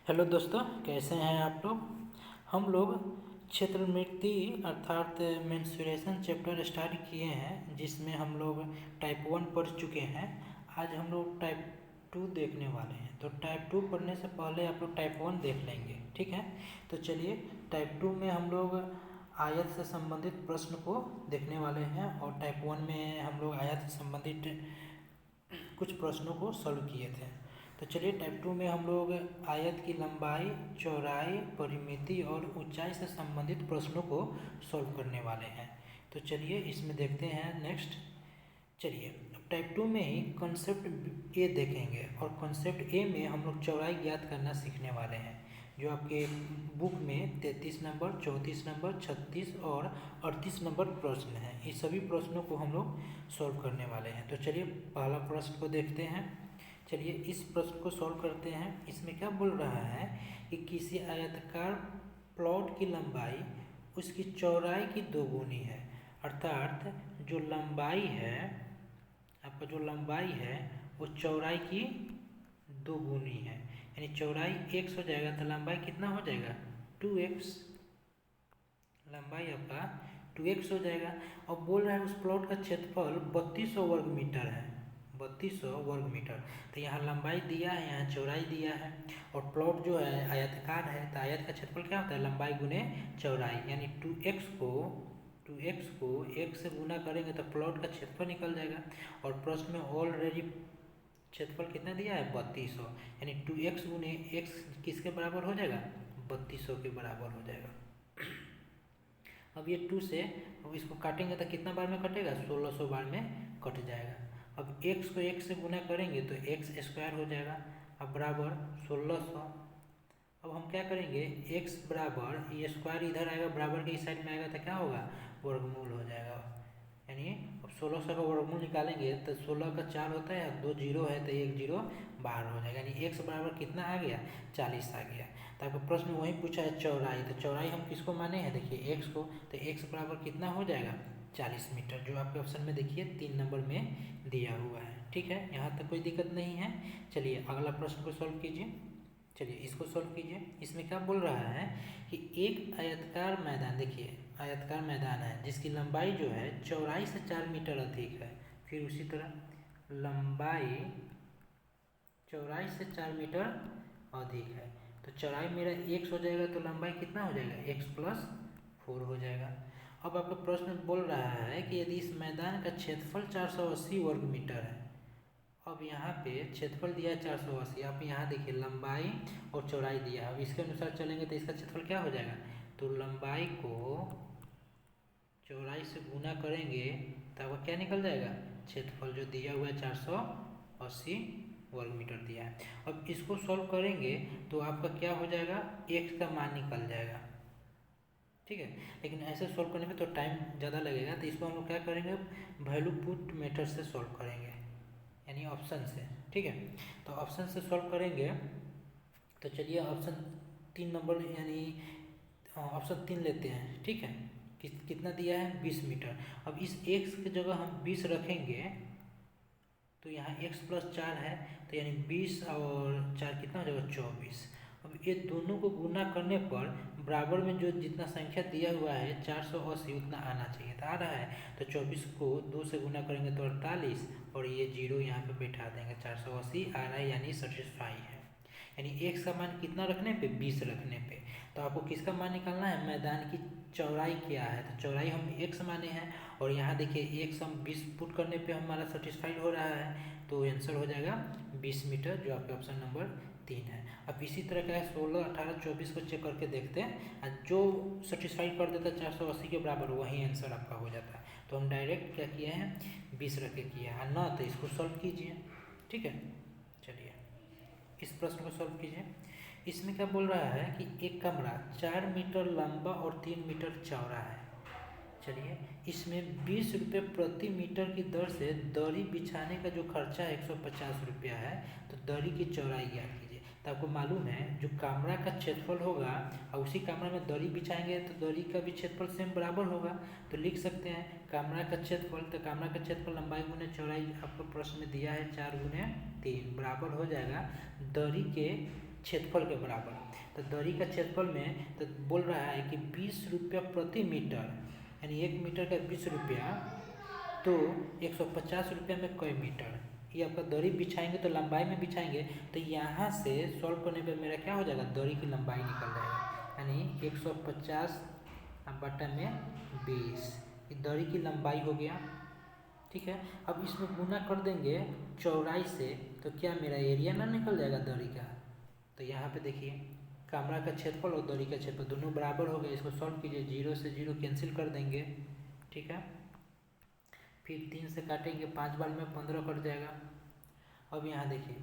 Hello दोस्तों, कैसे हैं आप लोग। हम लोग क्षेत्रमृति अर्थात मेंस्ट्रुएशन चैप्टर स्टार्ट किए हैं, जिसमें हम लोग टाइप 1 पढ़ चुके हैं। आज हम लोग टाइप 2 देखने वाले हैं। तो टाइप 2 पढ़ने से पहले आप लोग टाइप 1 देख लेंगे, ठीक है। तो चलिए, टाइप 2 में हम लोग आयत से संबंधित प्रश्न को देखने वाले हैं, और टाइप 1 में हम लोग आयत से संबंधित कुछ प्रश्नों को सॉल्व किए थे। तो चलिए, टाइप 2 में हम लोग आयत की लंबाई, चौड़ाई, परिमिति और ऊंचाई से संबंधित प्रश्नों को सॉल्व करने वाले हैं। तो चलिए, इसमें देखते हैं नेक्स्ट। चलिए, अब टाइप 2 में ही कॉन्सेप्ट ए देखेंगे, और कॉन्सेप्ट ए में हम लोग चौड़ाई ज्ञात करना सीखने वाले हैं, जो आपके बुक में 33 नंबर, 34 नंबर, 36 और 38 नंबर प्रश्न हैं। इस सभी प्रश्नों को हम लोग सॉल्व करने वाले हैं। तो चलिए, पहला प्रश्न को देखते हैं। चलिए, इस प्रश्न को सॉल्व करते हैं। इसमें क्या बोल रहा है कि किसी आयताकार प्लॉट की लंबाई उसकी चौड़ाई की दोगुनी है। अर्थात जो लंबाई है, आपका जो लंबाई है वो चौड़ाई की दोगुनी है। यानी चौड़ाई x हो जाएगा तो लंबाई कितना हो जाएगा, 2x। लंबाई आपका 2x हो जाएगा। और बोल रहा है उस प्लॉट का क्षेत्रफल 3200 वर्ग मीटर है। 3200 वर्ग मीटर। तो यहाँ लंबाई दिया है, यहाँ चौड़ाई दिया है, और प्लॉट जो है आयताकार है, तो आयत का क्षेत्रफल क्या होता है, लंबाई गुने चौड़ाई। यानी 2x को x से गुना करेंगे तो प्लॉट का क्षेत्रफल निकल जाएगा। और प्रश्न में ऑलरेडी क्षेत्रफल कितना दिया है, 3200। यानी 2x गुने x किसके बराबर हो जाएगा, 3200 के बराबर हो जाएगा। अब ये 2 से अब इसको काटेंगे तो कितना बार में कटेगा, 1600 बार में कट जाएगा। अब x को x से गुना करेंगे तो x स्क्वायर हो जाएगा, अब बराबर 1600। अब हम क्या करेंगे, x बराबर ये स्क्वायर इधर आएगा, बराबर के इस साइड में आएगा तो क्या होगा, वर्गमूल हो जाएगा। यानी अब 1600 का वर्गमूल निकालेंगे तो 16 का 4 होता है, 2 जीरो है तो 1 जीरो बाहर हो जाएगा। यानी x बराबर कितना आ गया, 40 आ गया। तो आपका प्रश्न वही पूछा है चौड़ाई, तो चौड़ाई हम किसको माने हैं, देखिए x को। तो x बराबर कितना हो जाएगा, 40 मीटर, जो आपके ऑप्शन में देखिए 3 नंबर में दिया हुआ है। ठीक है, यहाँ तक कोई दिक्कत नहीं है। चलिए, अगला प्रश्न को सॉल्व कीजिए। चलिए, इसको सॉल्व कीजिए। इसमें क्या बोल रहा है कि एक आयताकार मैदान, देखिए आयताकार मैदान है जिसकी लंबाई जो है चौड़ाई से 4 मीटर अधिक है। फिर उसी तरह लंबाई चौड़ाई से 4 मीटर अधिक है। तो चौड़ाई मेरा x हो जाएगा तो लंबाई कितना हो जाएगा, x प्लस 4 हो जाएगा। अब आपका प्रश्न बोल रहा है कि यदि इस मैदान का क्षेत्रफल 480 वर्ग मीटर है। अब यहाँ पे क्षेत्रफल दिया है 480, आप यहाँ देखिए लंबाई और चौड़ाई दिया है। अब इसके अनुसार चलेंगे तो इसका क्षेत्रफल क्या हो जाएगा, तो लंबाई को चौड़ाई से गुना करेंगे तो आपका क्या निकल जाएगा, क्षेत्रफल जो दिया हुआ है 480 वर्ग मीटर दिया है। अब इसको सॉल्व करेंगे तो आपका क्या हो जाएगा, x का मान निकल जाएगा। ठीक है, लेकिन ऐसे सॉल्व करने में तो टाइम ज़्यादा लगेगा, तो इसको हम लोग क्या करेंगे, वैल्यू पुट मेथड से सॉल्व करेंगे, यानी ऑप्शन से। ठीक है, तो ऑप्शन से सॉल्व करेंगे। तो चलिए, ऑप्शन 3 नंबर यानी ऑप्शन 3 लेते हैं। ठीक है, कितना दिया है, 20 मीटर। अब इस x की जगह हम 20 रखेंगे तो यहाँ x प्लस 4 है, तो यानी 20 और 4 कितना हो जाएगा, 24। अब ये दोनों को गुना करने पर बराबर में जो जितना संख्या दिया हुआ है 480 उतना आना चाहिए, तो आ रहा है। तो 24 को 2 से गुना करेंगे तो 48, और ये जीरो यहाँ पे बैठा देंगे, 480 आ रहा है, यानी सेटिस्फाई है। यानी x का मान कितना रखने पे, 20 रखने पे। तो आपको किसका मान निकालना है, मैदान की चौड़ाई क्या है, तो चौड़ाई हम x माने हैं, और यहाँ देखिए x हम 20 पुट करने पे हमारा सेटिस्फाइड हो रहा है, तो आंसर हो जाएगा 20 मीटर, जो आपके ऑप्शन नंबर 3 है। अब इसी तरह का है 16, 18, 24 को चेक करके देखते हैं, और जो सेटिस्फाइड कर देता है 480 के बराबर, वही आंसर आपका हो जाता है। तो हम डायरेक्ट क्या किए हैं, 20 रख के किए हैं ना, तो इसको सॉल्व कीजिए। ठीक है, चलिए इस प्रश्न को सॉल्व कीजिए। इसमें क्या बोल रहा है कि एक कमरा 4 मीटर लंबा और 3 मीटर चौड़ा है। चलिए, इसमें 20 रुपये प्रति मीटर की दर से दरी बिछाने का जो खर्चा है 150 रुपया है, तो दरी की चौड़ाई ज्ञात कीजिए। तो आपको मालूम है जो कमरा का क्षेत्रफल होगा और उसी कमरा में दरी बिछाएंगे तो दरी का भी क्षेत्रफल सेम बराबर होगा। तो लिख सकते हैं कमरा का क्षेत्रफल, तो कमरा का क्षेत्रफल लंबाई गुने चौड़ाई आपको प्रश्न में दिया है 4 गुने 3 बराबर हो जाएगा दरी के क्षेत्रफल के बराबर। तो दरी का क्षेत्रफल में तो बोल रहा है कि 20 रुपया प्रति मीटर, यानी 1 मीटर का 20 रुपया, तो 150 रुपया में कई मीटर। ये आपका दरी बिछाएंगे तो लंबाई में बिछाएंगे, तो यहाँ से सॉल्व करने पे मेरा क्या हो जाएगा, दरी की लंबाई निकल जाएगा, यानी 150 बटा में 20, ये दरी की लंबाई हो गया। ठीक है, अब इसमें गुना कर देंगे चौड़ाई से, तो क्या मेरा एरिया ना निकल जाएगा दरी का। तो यहाँ पे देखिए कमरा का क्षेत्रफल और दरी का क्षेत्रफल दोनों बराबर हो गए। इसको सॉल्व कीजिए, 0 से 0 कैंसिल कर देंगे। ठीक है, फिर 3 से काटेंगे, 5 बार में 15 कट जाएगा। अब यहाँ देखिए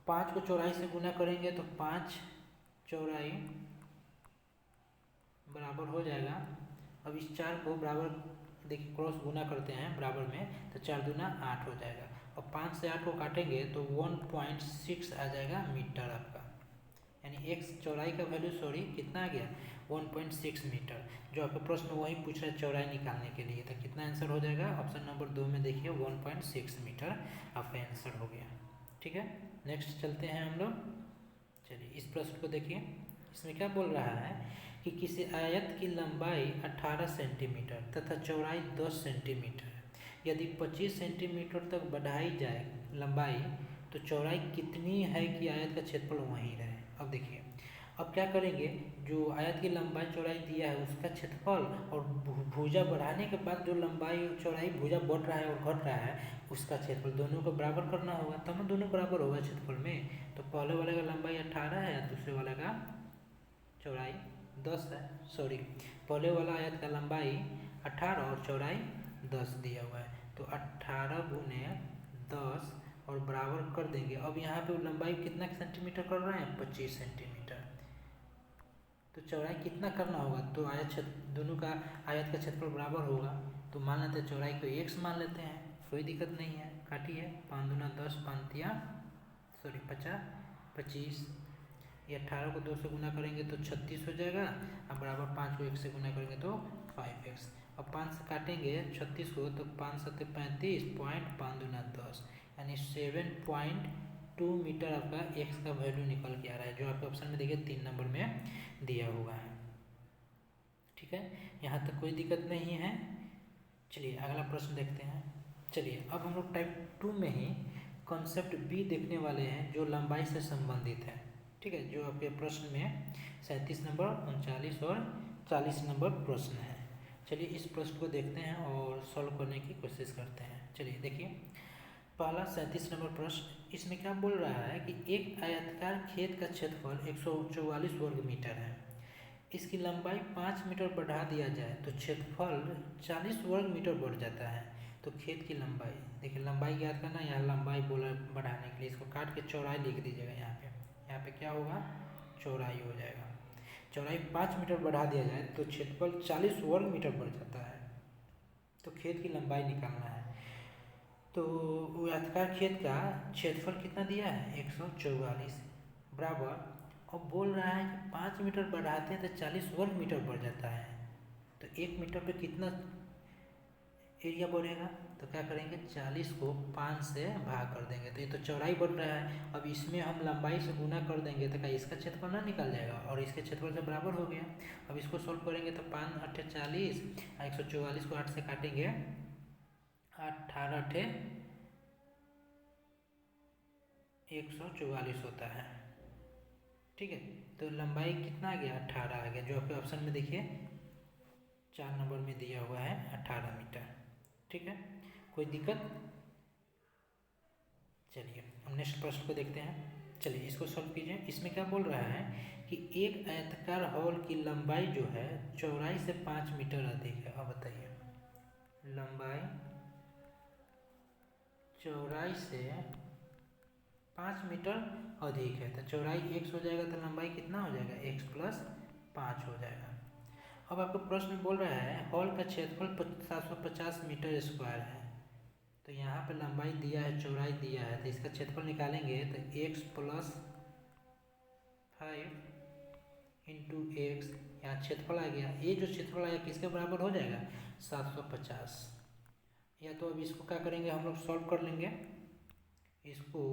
5 को चौड़ाई से गुना करेंगे तो 5 चौड़ाई बराबर हो जाएगा। अब इस 4 को बराबर देखिए क्रॉस गुना करते हैं बराबर में, तो 4 दूना 8 हो जाएगा। और 5 से 8 को काटेंगे तो 1.6 आ जाएगा मीटर आपका, यानी एक्स चौड़ाई का वैल्यू कितना आ गया, 1.6 मीटर। जो आपका प्रश्न वही पूछ रहा है चौड़ाई निकालने के लिए, तो कितना आंसर हो जाएगा, ऑप्शन नंबर 2 में देखिए 1.6 मीटर आपका आंसर हो गया। ठीक है, नेक्स्ट चलते हैं हम लोग। चलिए इस प्रश्न को देखिए, इसमें क्या बोल रहा है कि किसी आयत की लंबाई 18 सेंटीमीटर तथा चौड़ाई 10 सेंटीमीटर, यदि 25 सेंटीमीटर तक बढ़ाई जाए लंबाई, तो चौड़ाई कितनी है कि आयत का क्षेत्रफल वहीं रहे। अब देखिए, अब क्या करेंगे, जो आयत की लंबाई चौड़ाई दिया है उसका क्षेत्रफल और भुजा बढ़ाने के बाद जो लंबाई चौड़ाई भुजा बढ़ रहा है और घट रहा है उसका क्षेत्रफल, दोनों को बराबर करना होगा, तब दोनों बराबर होगा क्षेत्रफल में। तो पहले वाले का लंबाई 18 है, दूसरे वाले का चौड़ाई 10 है। पहले वाला आयत का लंबाई 18 और चौड़ाई 10 दिया हुआ है, तो 18 गुने 10 और बराबर कर देंगे। अब यहाँ पे लंबाई कितना सेंटीमीटर कर रहे हैं, 25 सेंटीमीटर, तो चौड़ाई कितना करना होगा, तो आयत दोनों का आयत का क्षेत्रफल बराबर होगा, तो मान लेते हैं चौड़ाई को x मान लेते हैं, कोई दिक्कत नहीं है। काटिए, 5 दूना 10, 50, 25, ये 18 को 2 से गुना करेंगे तो 36 हो जाएगा, अब बराबर 5 को 1 से गुना करेंगे तो 5x। अब 5 से काटेंगे 36 को तो 5 7 35, पॉइंट 5 दूना 10, यानी 7.2 मीटर आपका x का वैल्यू निकल के आ रहा है, जो आपके ऑप्शन में देखिए 3 नंबर में दिया हुआ है। ठीक है, यहाँ तक कोई दिक्कत नहीं है। चलिए अगला प्रश्न देखते हैं। चलिए अब हम लोग टाइप 2 में ही कॉन्सेप्ट बी देखने वाले हैं, जो लंबाई से संबंधित है। ठीक है, जो आपके प्रश्न में 37 नंबर, 39 और 40 नंबर प्रश्न है। चलिए इस प्रश्न को देखते हैं और सॉल्व करने की कोशिश करते हैं। चलिए देखिए, पहला 37 नंबर प्रश्न, इसमें क्या बोल रहा है कि एक आयताकार खेत का क्षेत्रफल 144 वर्ग मीटर है, इसकी लंबाई 5 मीटर बढ़ा दिया जाए तो क्षेत्रफल 40 वर्ग मीटर बढ़ जाता है। तो खेत की लंबाई देखिए, लंबाई ज्ञात करना, यहाँ लंबाई बोला बढ़ाने के लिए इसको काट के चौड़ाई लिख दीजिएगा। यहाँ पे क्या होगा, चौड़ाई हो जाएगा। चौड़ाई 5 मीटर बढ़ा दिया जाए तो क्षेत्रफल 40 वर्ग मीटर बढ़ जाता है, तो खेत की लंबाई निकालना है। तो आयताकार खेत का क्षेत्रफल कितना दिया है, 144 बराबर, अब बोल रहा है कि 5 मीटर बढ़ाते हैं तो 40 वर्ग मीटर बढ़ जाता है, तो 1 मीटर पे कितना एरिया बढ़ेगा, तो क्या करेंगे, 40 को 5 से भाग कर देंगे, तो ये तो चौड़ाई बढ़ रहा है। अब इसमें हम लंबाई से गुना कर देंगे तो क्या इसका क्षेत्रफल ना निकल जाएगा, और इसके क्षेत्रफल से बराबर हो गया। अब इसको सोल्व करेंगे तो 5 8 40, 144 को 8 से काटेंगे, 18 8 144 होता है। ठीक है, तो लंबाई कितना आ गया, 18 आ गया, जो आपके ऑप्शन में देखिए 4 नंबर में दिया हुआ है 18 मीटर। ठीक है, कोई दिक्कत। चलिए हम नेक्स्ट प्रश्न को देखते हैं। चलिए इसको सॉल्व कीजिए। इसमें क्या बोल रहा है कि एक आयताकार हॉल की लंबाई जो है चौड़ाई से 5 मीटर अधिक है। अब बताइए, लंबाई चौड़ाई से 5 मीटर अधिक है, तो चौड़ाई x हो जाएगा, तो लंबाई कितना हो जाएगा, x + 5 हो जाएगा। अब आपको प्रश्न बोल रहा है हॉल का क्षेत्रफल 750 मीटर स्क्वायर है, तो यहाँ पे लंबाई दिया है, चौड़ाई दिया है, तो इसका क्षेत्रफल निकालेंगे तो x + 5 × x, यहाँ क्षेत्रफल आ गया। ये जो क्षेत्रफल आया किसके बराबर हो जाएगा, 750। या तो अब इसको क्या करेंगे, हम लोग सॉल्व कर लेंगे, इसको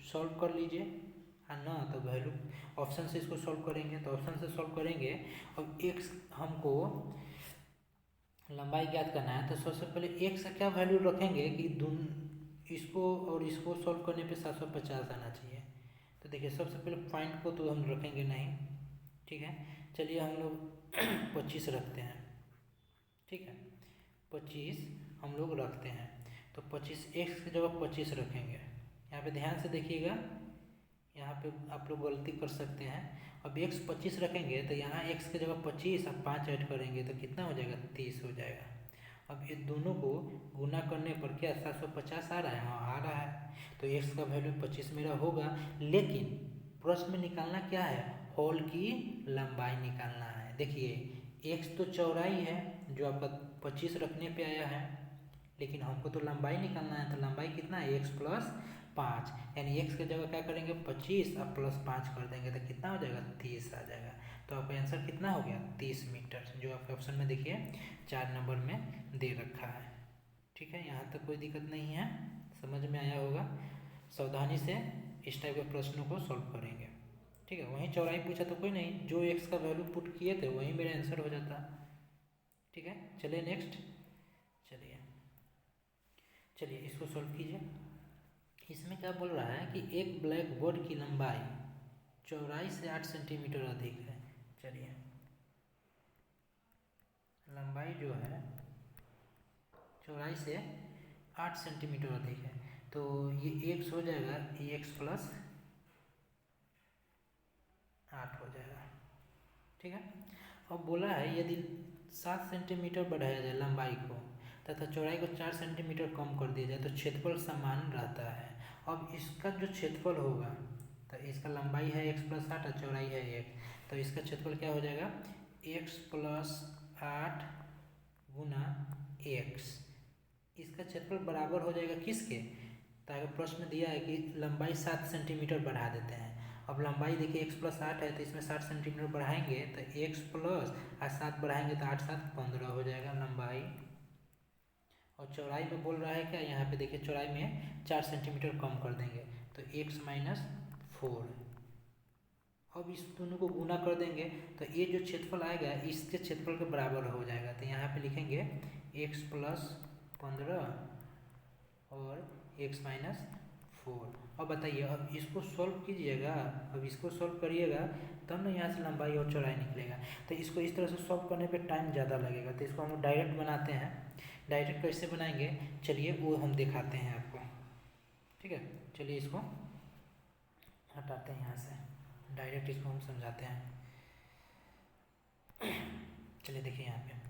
सॉल्व कर लीजिए है ना। तो वैल्यू ऑप्शन से इसको सॉल्व करेंगे, तो ऑप्शन से सॉल्व करेंगे। अब एक्स हमको लंबाई ज्ञात करना है, तो सबसे पहले एक्स का क्या वैल्यू रखेंगे कि इसको और इसको सॉल्व करने पे 750 आना चाहिए। तो देखिए सबसे पहले पॉइंट को तो हम रखेंगे नहीं, ठीक है। चलिए हम लोग 25 रखते हैं, ठीक है। 25 हम लोग रखते हैं, तो 25 एक्स की जगह 25 रखेंगे। यहाँ पे ध्यान से देखिएगा, यहाँ पे आप लोग गलती कर सकते हैं। अब एक्स 25 रखेंगे तो यहाँ एक्स की जगह 25 अब 5 ऐड करेंगे तो कितना हो जाएगा, 30 हो जाएगा। अब ये दोनों को गुना करने पर क्या 750 आ रहा है, हाँ आ रहा है। तो एक्स का वैल्यू 25 मेरा होगा, लेकिन प्रश्न में निकालना क्या है, होल की लंबाई निकालना है। देखिए एक्स तो चौड़ाई है जो आपका 25 रखने पे आया है, लेकिन हमको तो लंबाई निकालना है। तो लंबाई कितना है, एक्स प्लस 5, यानी एक्स की जगह क्या करेंगे 25 अब प्लस 5 कर देंगे तो कितना हो जाएगा, 30 आ जाएगा। तो आपका आंसर कितना हो गया, 30 मीटर, जो आपके ऑप्शन में देखिए 4 नंबर में दे रखा है। ठीक है, यहाँ तक कोई दिक्कत नहीं है, समझ में आया होगा। सावधानी से इस टाइप के प्रश्नों को सॉल्व करेंगे, ठीक है। वहीं चौड़ाई पूछा तो कोई नहीं, जो एक्स का वैल्यू पुट किए थे वहीं मेरा आंसर हो जाता, ठीक है। चलिए नेक्स्ट, चलिए इसको सॉल्व कीजिए। इसमें क्या बोल रहा है कि एक ब्लैक बोर्ड की लंबाई चौड़ाई से 8 सेंटीमीटर अधिक है। चलिए लंबाई जो है चौड़ाई से 8 सेंटीमीटर अधिक है, तो ये एक्स हो जाएगा, एक्स प्लस 8 हो जाएगा, ठीक है। अब बोला है यदि 7 सेंटीमीटर बढ़ाया जाए लंबाई को तथा चौड़ाई को 4 सेंटीमीटर कम कर दिया जाए तो क्षेत्रफल समान रहता है। अब इसका जो क्षेत्रफल होगा, तो इसका लंबाई है एक्स प्लस 8 और चौड़ाई है 1, तो इसका क्षेत्रफल क्या हो जाएगा, एक्स प्लस 8 गुना एक्स। इसका क्षेत्रफल बराबर हो जाएगा किसके, ताकि प्रश्न दिया है कि लंबाई 7 सेंटीमीटर बढ़ा देते हैं। अब लंबाई देखिए एक्स प्लस 8 है तो इसमें 60 सेंटीमीटर बढ़ाएंगे तो एक्स प्लस 7 बढ़ाएंगे तो 8 7 15 हो जाएगा लंबाई। और चौड़ाई में बोल रहा है क्या, यहाँ पे देखिए चौड़ाई में 4 सेंटीमीटर कम कर देंगे तो एक्स माइनस 4। अब इस दोनों को गुना कर देंगे तो ये जो क्षेत्रफल आएगा इसके क्षेत्रफल के बराबर हो जाएगा। तो यहाँ पे लिखेंगे एक्स प्लस 15 और एक्स माइनस 4। अब बताइए, अब इसको सॉल्व कीजिएगा, अब इसको सॉल्व करिएगा तब ना यहाँ से लंबाई और चौड़ाई निकलेगा। तो इसको इस तरह से सॉल्व करने पे टाइम ज़्यादा लगेगा, तो इसको हम डायरेक्ट बनाते हैं। डायरेक्ट कैसे बनाएंगे, चलिए वो हम दिखाते हैं आपको, ठीक है। चलिए इसको हटाते हैं यहाँ से, डायरेक्ट इसको हम समझाते हैं। चलिए देखिए यहाँ पे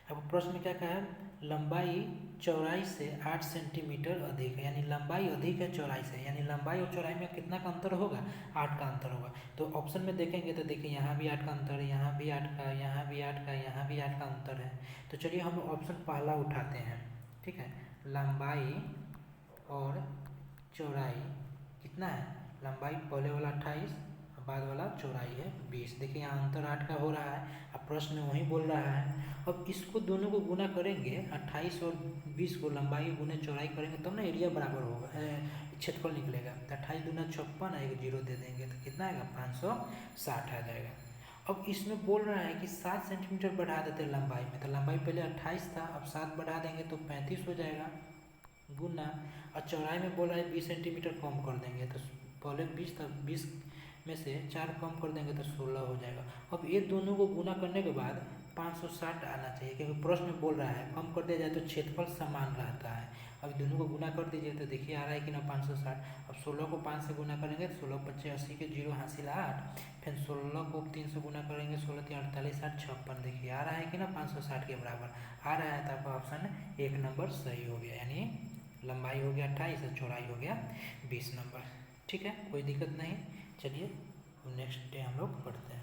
अब प्रश्न में क्या कहा है, लंबाई चौड़ाई से 8 सेंटीमीटर अधिक है, यानी लंबाई अधिक है चौड़ाई से, यानी लंबाई और चौड़ाई में कितना का अंतर होगा, 8 का अंतर होगा। तो ऑप्शन में देखेंगे तो देखिए यहाँ भी 8 का अंतर है, यहाँ भी 8 का, यहाँ भी 8 का, यहाँ भी 8 का अंतर है। तो चलिए हम ऑप्शन पहला उठाते हैं, ठीक है। लंबाई और चौड़ाई कितना है, लंबाई पहले वाला 28 बाद वाला चौड़ाई है 20। देखिए यहाँ अंतर 8 का हो रहा है, अब प्रश्न में वही बोल रहा है। अब इसको दोनों को गुना करेंगे, 28 और 20 को लंबाई गुने चौड़ाई करेंगे तब ना एरिया बराबर होगा, क्षेत्रफल निकलेगा। तो 28 दूना 56, एक जीरो दे देंगे तो कितना आएगा, 560 आ जाएगा। अब इसमें बोल रहा है कि 7 सेंटीमीटर बढ़ा देते हैं लंबाई में, तो लंबाई पहले 28 था, अब 7 बढ़ा देंगे तो 35 हो जाएगा गुना, और चौड़ाई में बोल रहा है 20 सेंटीमीटर कम कर देंगे, तो पहले 20 था, 20 में से 4 कम कर देंगे तो 16 हो जाएगा। अब ये दोनों को गुना करने के बाद 560 आना चाहिए, क्योंकि प्रश्न में बोल रहा है कम कर दिया जाए तो क्षेत्रफल समान रहता है। अब दोनों को गुना कर दीजिए तो देखिए आ रहा है कि ना 560। अब 16 को 5 से गुना करेंगे तो 16 25 80 के जीरो हासिल 8, फिर 16 को 3 से गुना करेंगे 16 3 48 8 56, देखिए आ रहा है कि ना 560 के बराबर आ रहा है। तो आपका ऑप्शन 1 नंबर सही हो गया, यानी लंबाई हो गया 28 और चौड़ाई हो गया 20 नंबर, ठीक है, कोई दिक्कत नहीं। चलिए नेक्स्ट डे हम लोग पढ़ते हैं।